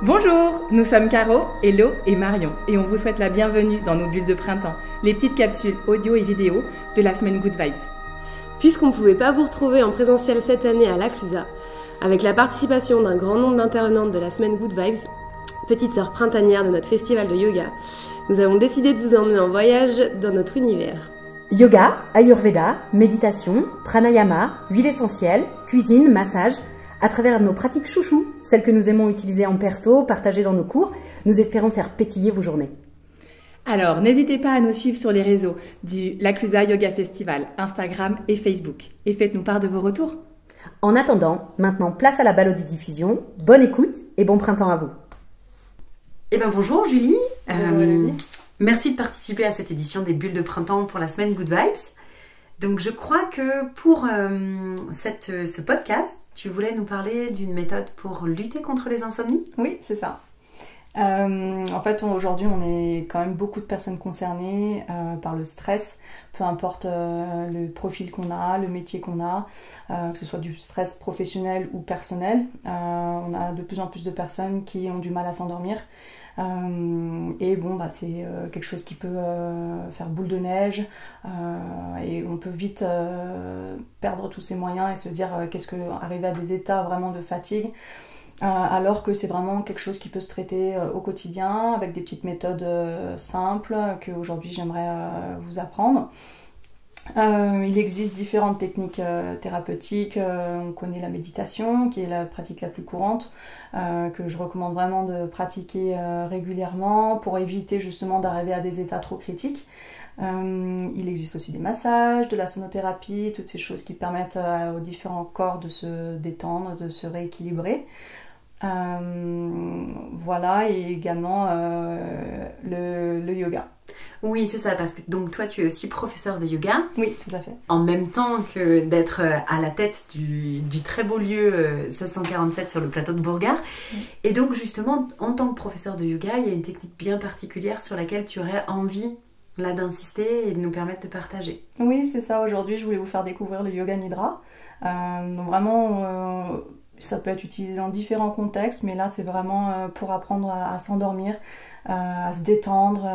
Bonjour, nous sommes Caro, Hello et Marion et on vous souhaite la bienvenue dans nos bulles de printemps, les petites capsules audio et vidéo de la semaine Good Vibes. Puisqu'on ne pouvait pas vous retrouver en présentiel cette année à l'Aclusa, avec la participation d'un grand nombre d'intervenantes de la semaine Good Vibes, petite sœur printanière de notre festival de yoga, nous avons décidé de vous emmener en voyage dans notre univers. Yoga, Ayurveda, méditation, pranayama, huile essentielle, cuisine, massage. À travers nos pratiques chouchou, celles que nous aimons utiliser en perso, partager dans nos cours, nous espérons faire pétiller vos journées. Alors, n'hésitez pas à nous suivre sur les réseaux du l'Aclusa Yoga Festival, Instagram et Facebook. Et faites-nous part de vos retours. En attendant, maintenant place à la balodidiffusion. Bonne écoute et bon printemps à vous. Bonjour Julie. Julie. Merci de participer à cette édition des bulles de printemps pour la semaine Good Vibes. Donc je crois que pour ce podcast, tu voulais nous parler d'une méthode pour lutter contre les insomnies ? Oui, c'est ça. En fait, aujourd'hui, on est quand même beaucoup de personnes concernées par le stress, peu importe le profil qu'on a, le métier qu'on a, que ce soit du stress professionnel ou personnel. On a de plus en plus de personnes qui ont du mal à s'endormir. C'est quelque chose qui peut faire boule de neige et on peut vite perdre tous ses moyens et se dire arriver à des états vraiment de fatigue. Alors que c'est vraiment quelque chose qui peut se traiter au quotidien avec des petites méthodes simples qu'aujourd'hui j'aimerais vous apprendre. Il existe différentes techniques thérapeutiques. On connaît la méditation qui est la pratique la plus courante que je recommande vraiment de pratiquer régulièrement pour éviter justement d'arriver à des états trop critiques. Il existe aussi des massages, de la sonothérapie, toutes ces choses qui permettent aux différents corps de se détendre, de se rééquilibrer. Voilà, et également le yoga. Oui, c'est ça, parce que donc toi tu es aussi professeur de yoga. Oui, tout à fait. En même temps que d'être à la tête du très beau lieu 1647 sur le plateau de Bourgard. Oui. Et donc justement, en tant que professeur de yoga, il y a une technique bien particulière sur laquelle tu aurais envie là d'insister et de nous permettre de partager. Oui, c'est ça. Aujourd'hui, je voulais vous faire découvrir le yoga nidra. Donc vraiment, ça peut être utilisé dans différents contextes, mais là, c'est vraiment pour apprendre à s'endormir, à se détendre.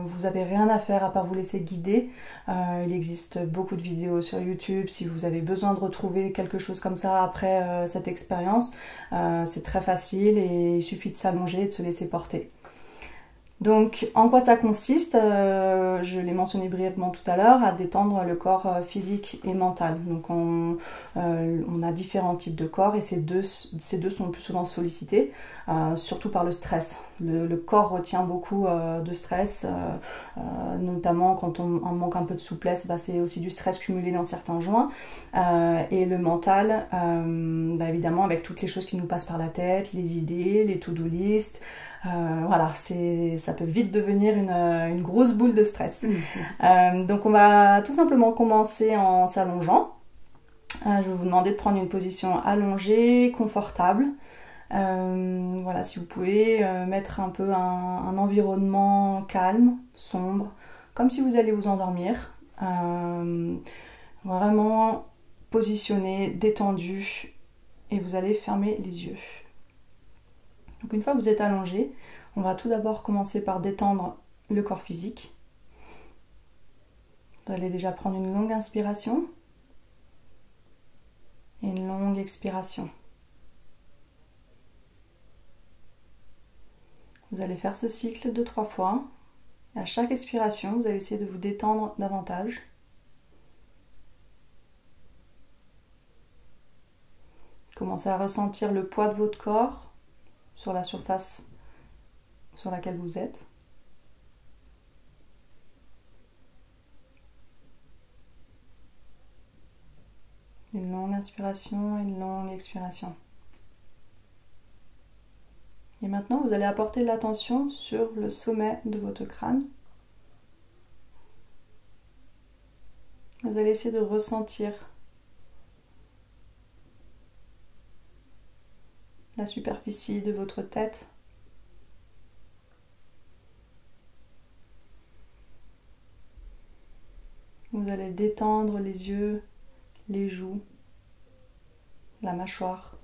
Vous n'avez rien à faire à part vous laisser guider. Il existe beaucoup de vidéos sur YouTube. Si vous avez besoin de retrouver quelque chose comme ça après cette expérience, c'est très facile et il suffit de s'allonger et de se laisser porter. Donc, en quoi ça consiste ? Je l'ai mentionné brièvement tout à l'heure, à détendre le corps physique et mental. Donc, on a différents types de corps et ces deux sont le plus souvent sollicités, surtout par le stress. Le corps retient beaucoup de stress, notamment quand on manque un peu de souplesse, c'est aussi du stress cumulé dans certains joints. Et le mental, évidemment, avec toutes les choses qui nous passent par la tête, les idées, les to-do list. Ça peut vite devenir une grosse boule de stress. Donc on va tout simplement commencer en s'allongeant. Je vais vous demander de prendre une position allongée, confortable. Si vous pouvez mettre un peu un environnement calme, sombre, comme si vous alliez vous endormir. Vraiment positionné, détendu, et vous allez fermer les yeux. Donc une fois que vous êtes allongé, on va tout d'abord commencer par détendre le corps physique. Vous allez déjà prendre une longue inspiration et une longue expiration. Vous allez faire ce cycle 2-3 fois. Et à chaque expiration, vous allez essayer de vous détendre davantage. Commencez à ressentir le poids de votre corps sur la surface sur laquelle vous êtes. Une longue inspiration et une longue expiration. Et maintenant, vous allez apporter l'attention sur le sommet de votre crâne. Vous allez essayer de ressentir la superficie de votre tête. Vous allez détendre les yeux, les joues, la mâchoire.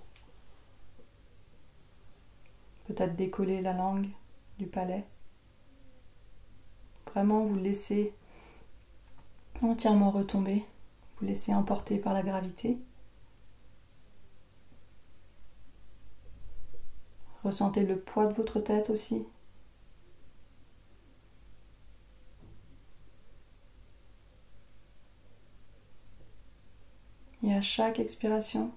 Peut-être décoller la langue du palais. Vraiment vous laissez entièrement retomber, vous laissez emporter par la gravité. Ressentez le poids de votre tête aussi. Et à chaque expiration,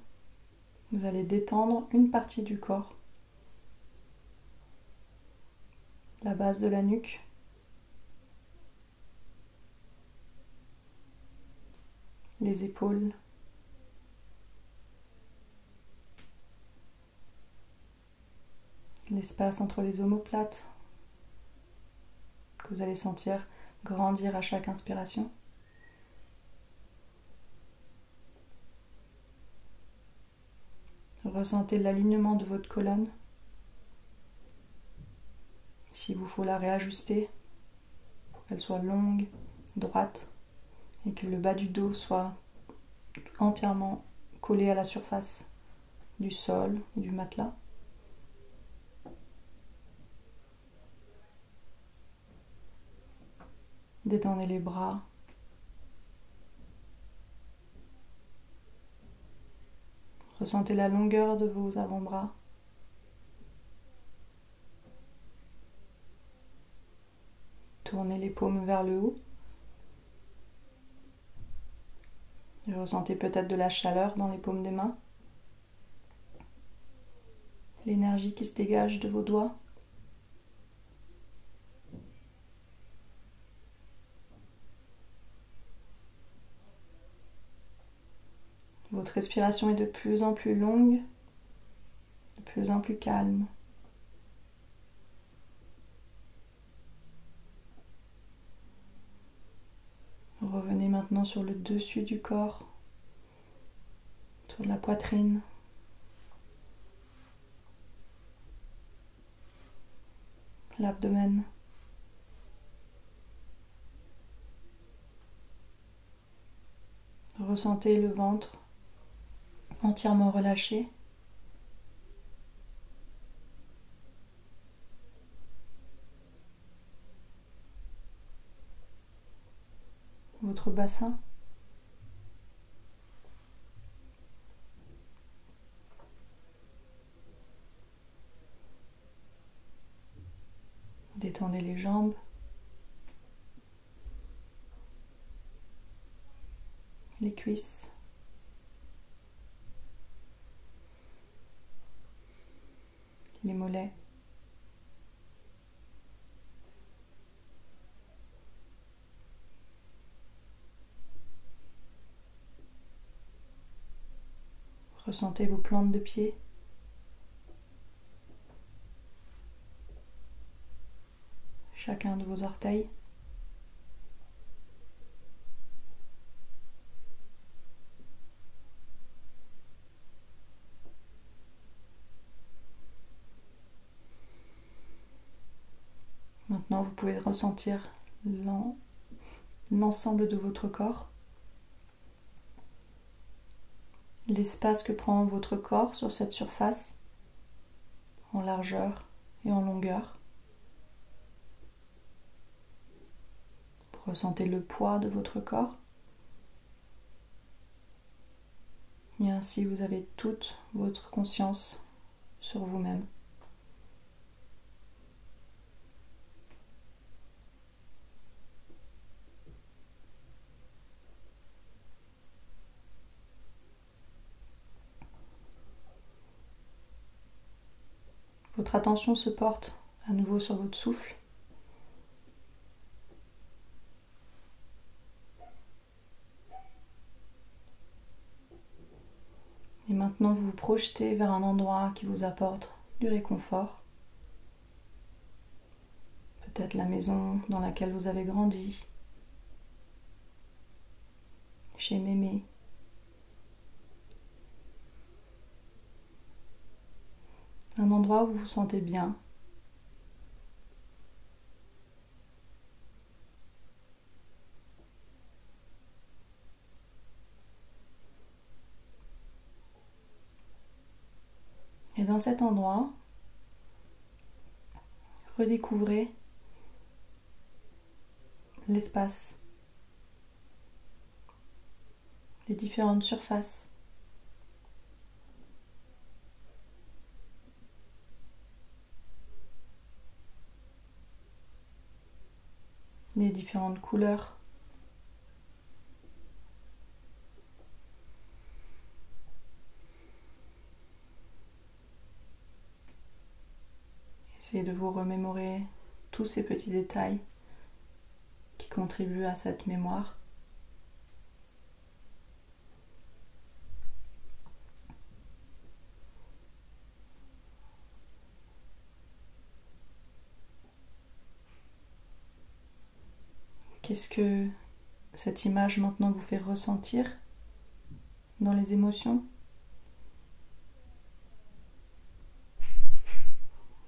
vous allez détendre une partie du corps. La base de la nuque. Les épaules. L'espace entre les omoplates que vous allez sentir grandir à chaque inspiration. Ressentez l'alignement de votre colonne. S'il vous faut la réajuster pour qu'elle soit longue, droite et que le bas du dos soit entièrement collé à la surface du sol ou du matelas. Détendez les bras. Ressentez la longueur de vos avant-bras. Tournez les paumes vers le haut. Et ressentez peut-être de la chaleur dans les paumes des mains. L'énergie qui se dégage de vos doigts. Votre respiration est de plus en plus longue, de plus en plus calme. Revenez maintenant sur le dessus du corps, sur la poitrine. L'abdomen. Ressentez le ventre entièrement relâché. Votre bassin. Détendez les jambes. Les cuisses. Les mollets. Ressentez vos plantes de pied. Chacun de vos orteils. Maintenant, vous pouvez ressentir l'ensemble de votre corps, l'espace que prend votre corps sur cette surface, en largeur et en longueur. Vous ressentez le poids de votre corps. Et ainsi, vous avez toute votre conscience sur vous-même. Votre attention se porte à nouveau sur votre souffle. Et maintenant, vous vous projetez vers un endroit qui vous apporte du réconfort. Peut-être la maison dans laquelle vous avez grandi, chez mémé. Un endroit où vous vous sentez bien. Et dans cet endroit, redécouvrez l'espace, les différentes surfaces. Les différentes couleurs. Essayez de vous remémorer tous ces petits détails qui contribuent à cette mémoire. Qu'est-ce que cette image maintenant vous fait ressentir dans les émotions?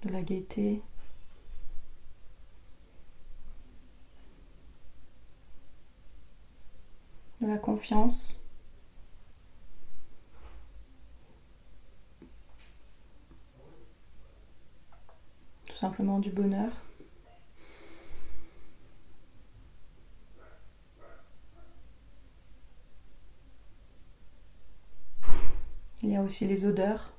De la gaieté, de la confiance, tout simplement du bonheur. Il y a aussi les odeurs.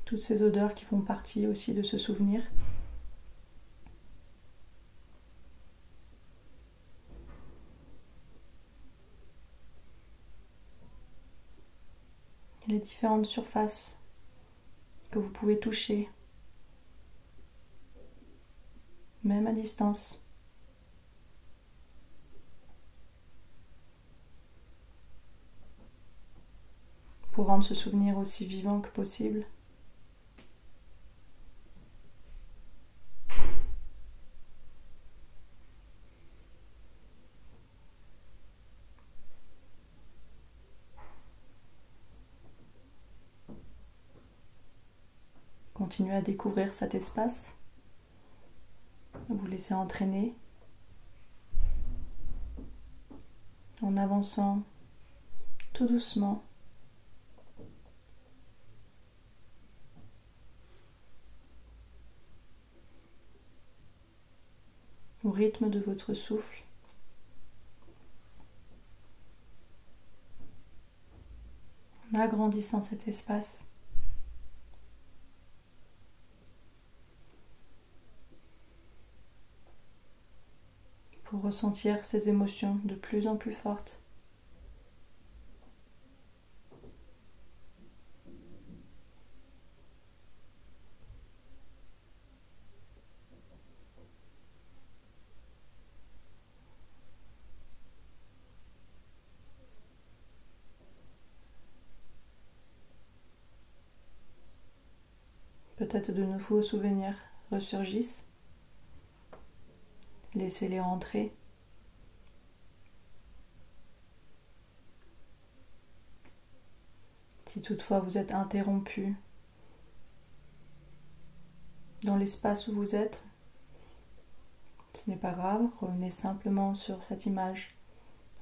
Toutes ces odeurs qui font partie aussi de ce souvenir. Et les différentes surfaces que vous pouvez toucher, même à distance. Pour rendre ce souvenir aussi vivant que possible. Continuez à découvrir cet espace, à vous laisser entraîner en avançant tout doucement au rythme de votre souffle. En agrandissant cet espace. Pour ressentir ces émotions de plus en plus fortes. Peut-être de nouveaux souvenirs ressurgissent. Laissez-les rentrer. Si toutefois vous êtes interrompu dans l'espace où vous êtes, ce n'est pas grave, revenez simplement sur cette image,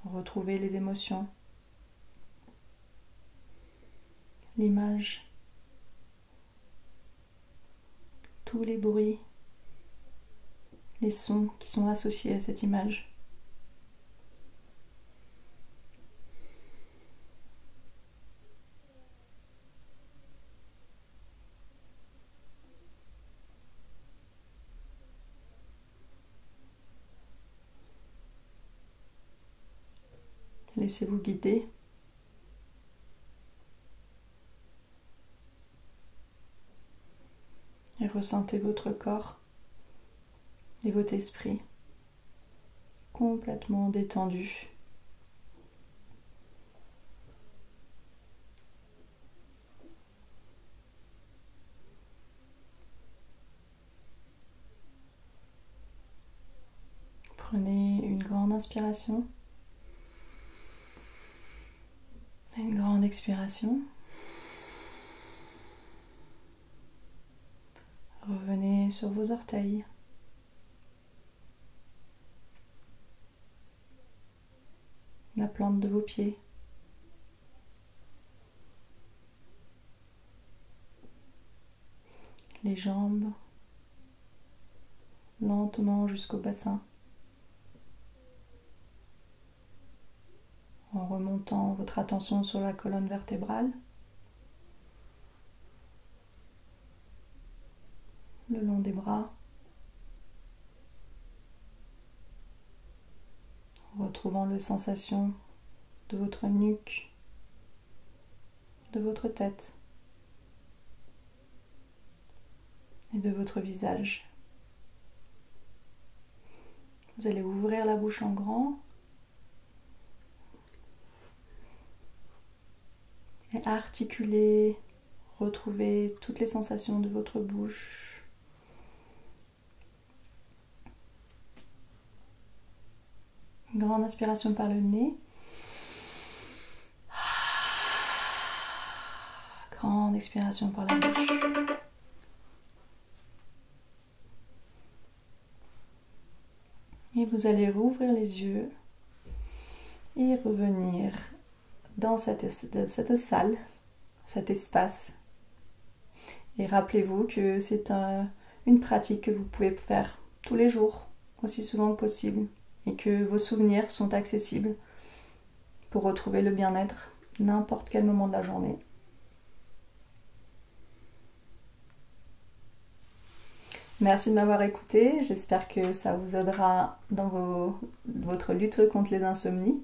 retrouvez les émotions, l'image, tous les bruits, les sons qui sont associés à cette image. Laissez-vous guider. Et ressentez votre corps et votre esprit complètement détendus. Prenez une grande inspiration, une grande expiration. Revenez sur vos orteils. la plante de vos pieds. Les jambes, lentement jusqu'au bassin, en remontant votre attention sur la colonne vertébrale, le long des bras, retrouvant les sensations de votre nuque, de votre tête et de votre visage. Vous allez ouvrir la bouche en grand et articuler, retrouver toutes les sensations de votre bouche. Une grande inspiration par le nez. Grande expiration par la bouche. Et vous allez rouvrir les yeux et revenir dans cette salle, cet espace. Et rappelez-vous que c'est une pratique que vous pouvez faire tous les jours, aussi souvent que possible, et que vos souvenirs sont accessibles pour retrouver le bien-être n'importe quel moment de la journée. Merci de m'avoir écouté, j'espère que ça vous aidera dans votre lutte contre les insomnies.